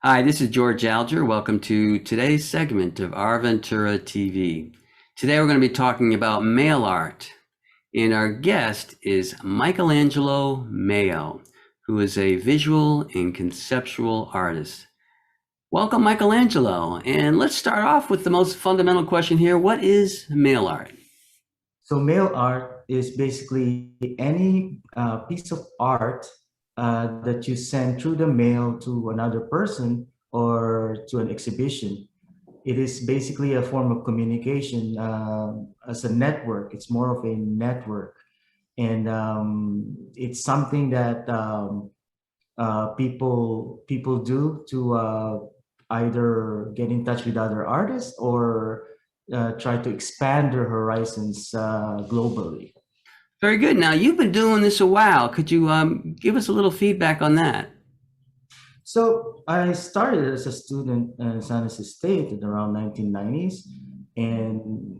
Hi, this is George Alger. Welcome to today's segment of Our Ventura TV. Today we're going to be talking about mail art, and our guest is Michelangelo Mayo, who is a visual and conceptual artist. Welcome, Michelangelo, and let's start off with the most fundamental question here. What is mail art? So mail art is basically any piece of art that you send through the mail to another person or to an exhibition. It is basically a form of communication as a network. It's more of a network, and it's something that people do to either get in touch with other artists or try to expand their horizons globally. Very good. Now, you've been doing this a while. Could you give us a little feedback on that? So I started as a student in San Jose State in around 1990s, and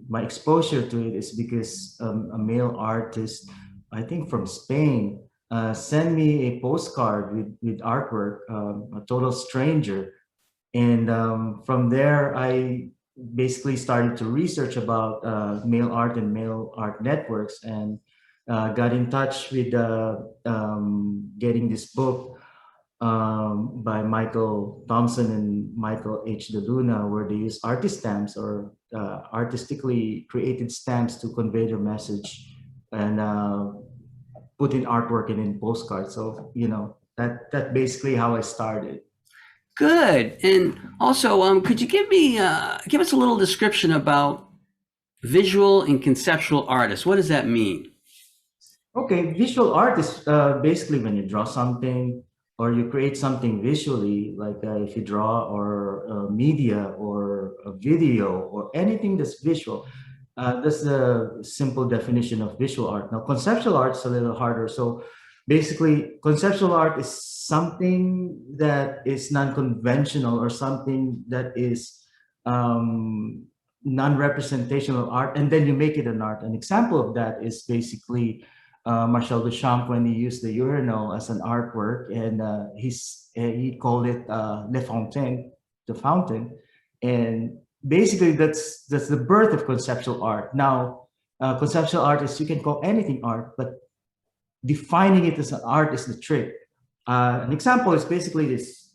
my exposure to it is because a male artist, I think from Spain, sent me a postcard with artwork, a total stranger. And from there, I basically started to research about mail art and mail art networks, and got in touch with getting this book by Michael Thompson and Michael H. De Luna, where they use artist stamps or artistically created stamps to convey their message and put in artwork and in postcards. So, that basically how I started. Good. And also, could you give us a little description about visual and conceptual artists? What does that mean? Okay, visual art is basically when you draw something or you create something visually, like if you draw or media or a video or anything that's visual. That's the simple definition of visual art. Now, conceptual art is a little harder. So basically, conceptual art is something that is non-conventional or something that is non-representational art, and then you make it an art. An example of that is basically Marcel Duchamp when he used the urinal as an artwork, and he called it Le Fontaine, the fountain, and basically that's the birth of conceptual art. Now, conceptual art is, you can call anything art, but defining it as an art is the trick. An example is basically this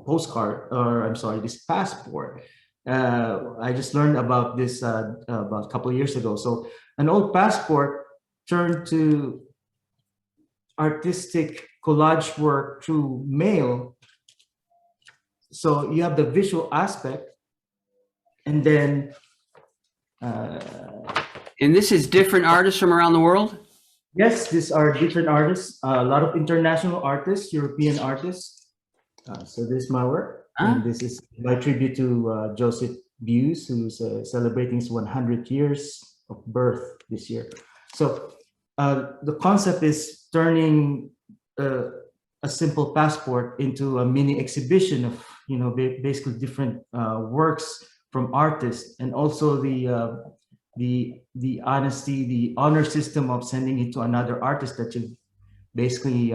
postcard, or I'm sorry, this passport. I just learned about this about a couple of years ago. So an old passport turned to artistic collage work through mail. So you have the visual aspect, and then uh, And this is different artists from around the world? yes, these are different artists, a lot of international artists, European artists. So this is my work, Huh? and this is my tribute to Joseph Beuys, who's celebrating his 100 years of birth this year. So the concept is turning a simple passport into a mini exhibition of, basically different works from artists, and also the honesty, the honor system of sending it to another artist that you've basically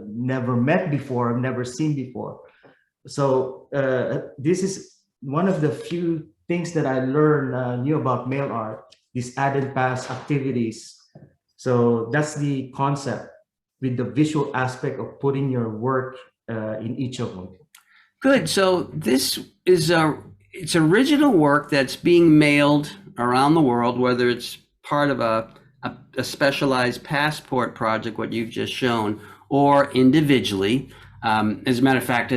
never met before, never seen before. So this is one of the few things that I learned new about mail art, these add and pass activities. So that's the concept, with the visual aspect of putting your work in each of them. Good. So this is it's original work that's being mailed around the world, whether it's part of a specialized passport project, what you've just shown, or individually. As a matter of fact,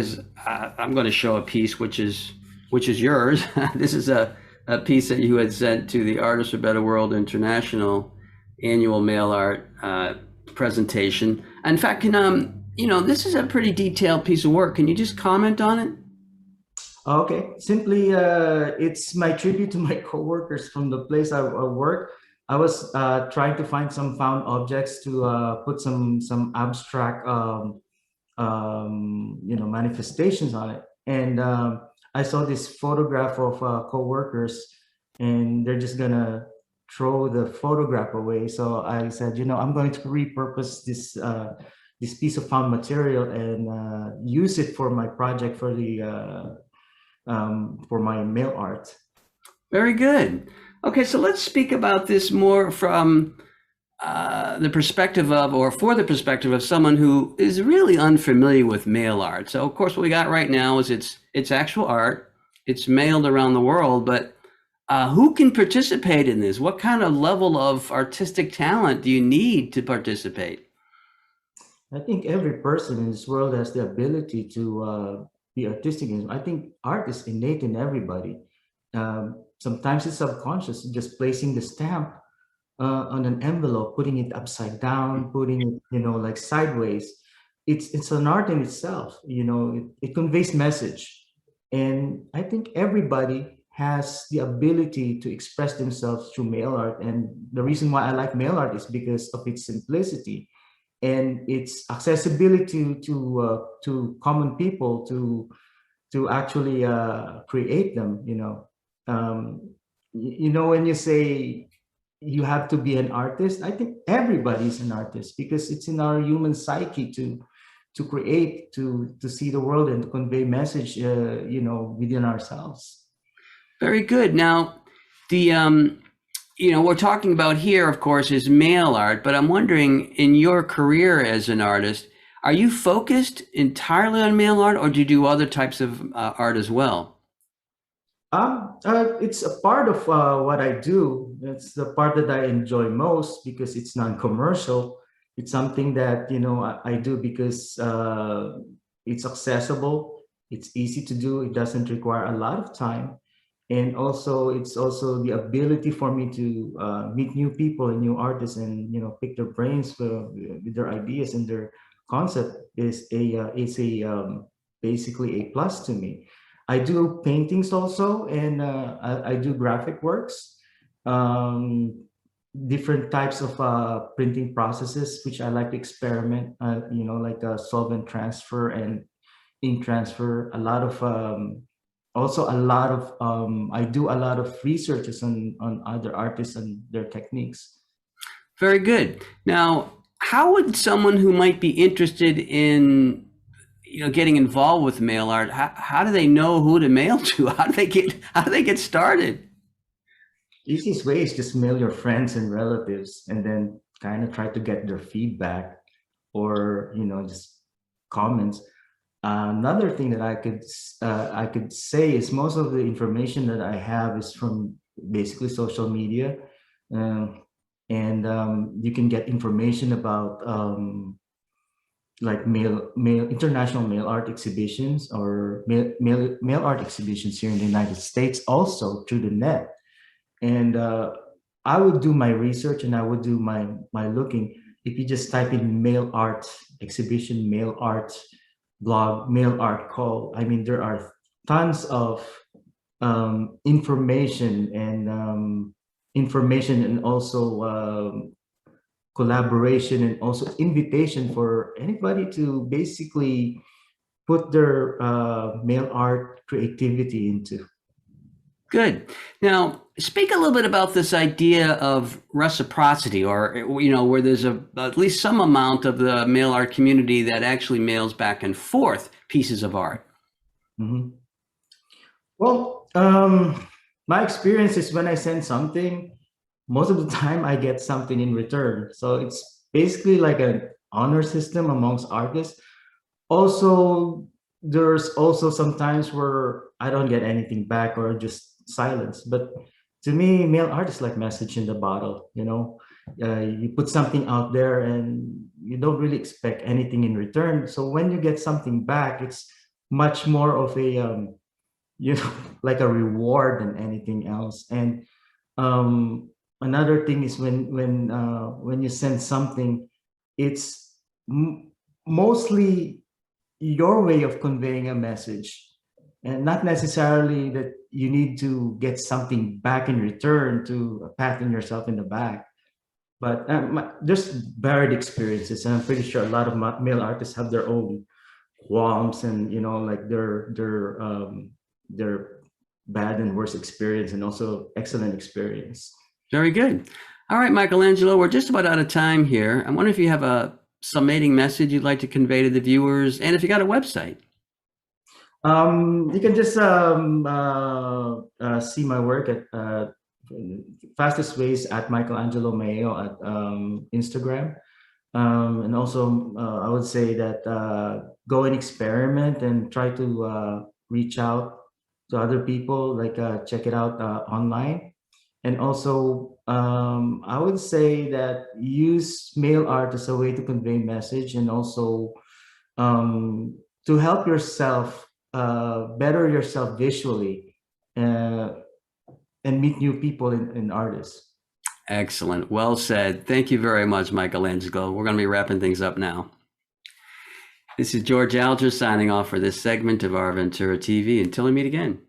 I'm going to show a piece which is yours. This is a piece that you had sent to the Artists for a Better World International annual mail art presentation. In fact, this is a pretty detailed piece of work. Can you just comment on it? Okay, simply it's my tribute to my coworkers from the place I work. I was trying to find some found objects to put some abstract manifestations on it, and I saw this photograph of coworkers, and they're just gonna throw the photograph away. So I said, I'm going to repurpose this this piece of found material and use it for my project for my mail art. Very good. Okay, so let's speak about this more from the perspective of, or for the perspective of someone who is really unfamiliar with mail art. So, of course, what we got right now is it's actual art. It's mailed around the world, but who can participate in this? What kind of level of artistic talent do you need to participate? I think every person in this world has the ability to be artistic. I think art is innate in everybody. Sometimes it's subconscious, just placing the stamp on an envelope, putting it upside down, putting it, like sideways. It's an art in itself. It conveys message, and I think everybody has the ability to express themselves through mail art. And the reason why I like mail art is because of its simplicity and its accessibility to common people to actually create them. When you say you have to be an artist, I think everybody's an artist because it's in our human psyche to create, to see the world and to convey message, within ourselves. Very good. Now, the we're talking about here, of course, is mail art, but I'm wondering, in your career as an artist, are you focused entirely on mail art, or do you do other types of art as well? It's a part of what I do. It's the part that I enjoy most because it's non-commercial. It's something that I do because it's accessible. It's easy to do. It doesn't require a lot of time, and also it's also the ability for me to meet new people and new artists and pick their brains with their ideas and their concept is basically a plus to me. I do paintings also, and I do graphic works, um, different types of printing processes, which I like to experiment, like solvent transfer and ink transfer. Also a lot of, I do a lot of researches on other artists and their techniques. Very good. Now, how would someone who might be interested in getting involved with mail art, how do they know who to mail to? How do they get started? Easiest way is just mail your friends and relatives and then kind of try to get their feedback or just comments. Another thing that I could say is most of the information that I have is from basically social media, um, and you can get information about like mail international mail art exhibitions or mail art exhibitions here in the United States also through the net. And I would do my research and I would do my looking. If you just type in mail art exhibition, mail art blog, mail art call, I mean, there are tons of information and also collaboration and also invitation for anybody to basically put their mail art creativity into. Good. Now, speak a little bit about this idea of reciprocity, or where there's at least some amount of the mail art community that actually mails back and forth pieces of art. Mhm. Well, my experience is when I send something, most of the time I get something in return. So it's basically like an honor system amongst artists. Also, there's also sometimes where I don't get anything back or just silence. But to me, mail art is like message in the bottle. You put something out there and you don't really expect anything in return. So when you get something back, it's much more of a like a reward than anything else. And um, another thing is when you send something, it's mostly your way of conveying a message, and not necessarily that you need to get something back in return to patting yourself in the back. But there's varied experiences, and I'm pretty sure a lot of male artists have their own qualms and like their bad and worst experience and also excellent experience. Very good. All right, Michelangelo, we're just about out of time here. I wonder if you have summating message you'd like to convey to the viewers? And if you got a website? You can just see my work at fastest ways at Michelangelo Mayo at Instagram. And also, I would say that go and experiment and try to reach out to other people, like check it out online. And also, I would say that use mail art as a way to convey message and also um, to help yourself better yourself visually uh, and meet new people and artists. Excellent. Well said. Thank you very much, Michelangelo. We're going to be wrapping things up now. This is George Alger signing off for this segment of Our Ventura TV. Until we meet again.